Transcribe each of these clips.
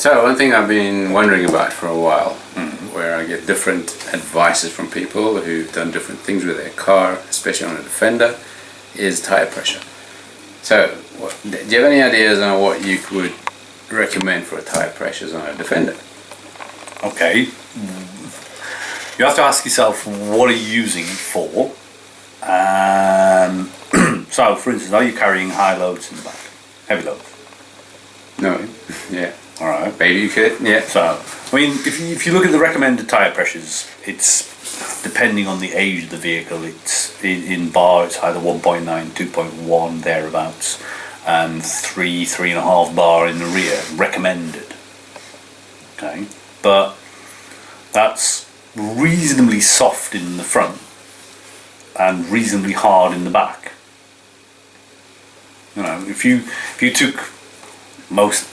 So one thing I've been wondering about for a while, where I get different advices from people who've done different things with their car, especially on a Defender, is tire pressure. So, do you have any ideas on what you would recommend for a tire pressures on a Defender? Okay. You have to ask yourself, what are you using it for? So, for instance, are you carrying high loads in the back? Heavy loads? No. Yeah. Alright. Maybe you could, yeah. So, I mean, if you look at the recommended tyre pressures, it's depending on the age of the vehicle. It's in bar, it's either 1.9, 2.1 thereabouts, and 3.5 bar in the rear recommended. Okay, but that's reasonably soft in the front and reasonably hard in the back. You know, if you took most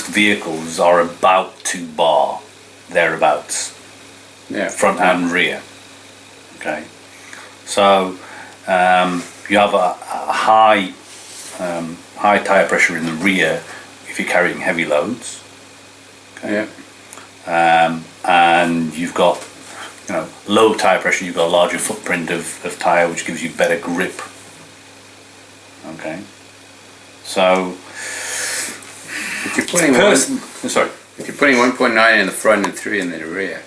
vehicles are about 2 bar thereabouts. Yeah. Front and rear. Okay. So you have a high tire pressure in the rear if you're carrying heavy loads. Okay. Yeah. And you've got, low tire pressure. You've got a larger footprint of tire, which gives you better grip. Okay. So if you're putting if you're putting 1.9 in the front and 3 in the rear,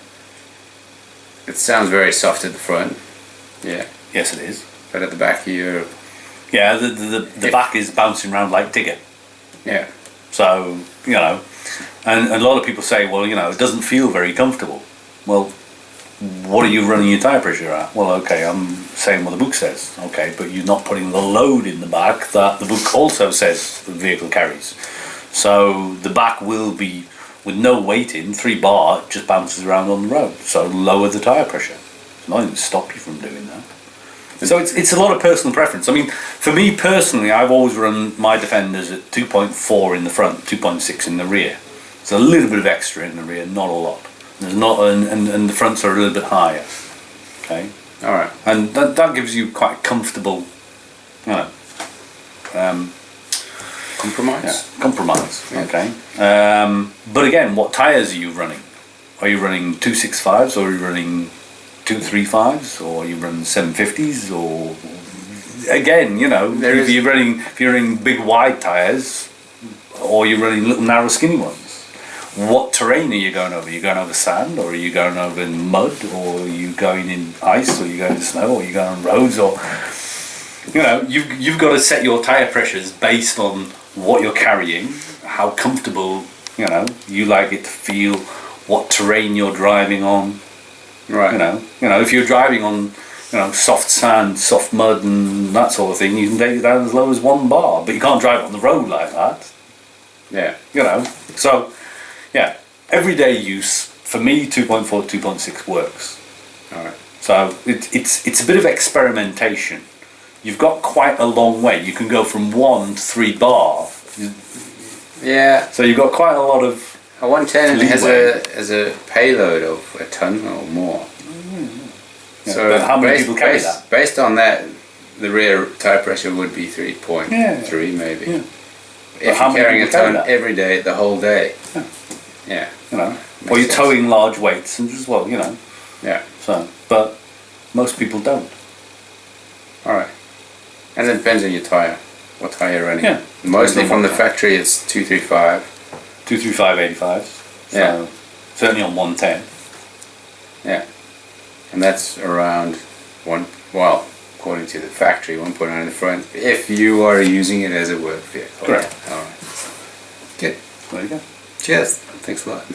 it sounds very soft at the front. Yeah. Yes, it is. But at the back, you're... Yeah, the back is bouncing around like Tigger. Yeah. So, and a lot of people say, well, it doesn't feel very comfortable. Well, what are you running your tyre pressure at? Well, okay, I'm saying what the book says. Okay, but you're not putting the load in the back that the book also says the vehicle carries. So the back will be, with no weight in, 3 bar, it just bounces around on the road. So lower the tyre pressure. It's not going to stop you from doing that. So it's a lot of personal preference. I mean, for me personally, I've always run my Defenders at 2.4 in the front, 2.6 in the rear. It's a little bit of extra in the rear, not a lot. There's not, and the fronts are a little bit higher. Okay. All right. And that gives you quite a comfortable, compromise. Yeah, compromise. Yeah. Okay. But again, what tyres are you running? Are you running 265s, or are you running 235s, or are you running 750s, or again, if you're running big wide tyres, or you're running little narrow skinny ones. What terrain are you going over? Are you going over sand, or are you going over in mud, or are you going in ice, or are you going in snow, or are you going on roads, or you've got to set your tyre pressures based on what you're carrying, how comfortable you like it to feel, what terrain you're driving on. Right. If you're driving on soft sand, soft mud, and that sort of thing, you can take it down as low as 1 bar, but you can't drive on the road like that. Yeah. So yeah, everyday use for me, 2.4, 2.6 works. All right. So it's a bit of experimentation. You've got quite a long way. You can go from 1 to 3 bar. Yeah. So you've got quite a lot of. A 110 has a payload of a ton or more. Yeah, So but how many people carry that? Based on that, the rear tyre pressure would be 3.3 maybe. Yeah. If you're carrying a ton every day, the whole day. Yeah. Or you're towing large weights and just Yeah. So, but most people don't. All right. And it depends on your tyre, what tyre you're running. Yeah. Mostly from the factory, it's 235. 235 85s. So Yeah. certainly on 110. Yeah. And that's around according to the factory, 1.9 in the front, if you are using it as a work vehicle. Correct. All right. Good. There you go. Cheers. Thanks a lot.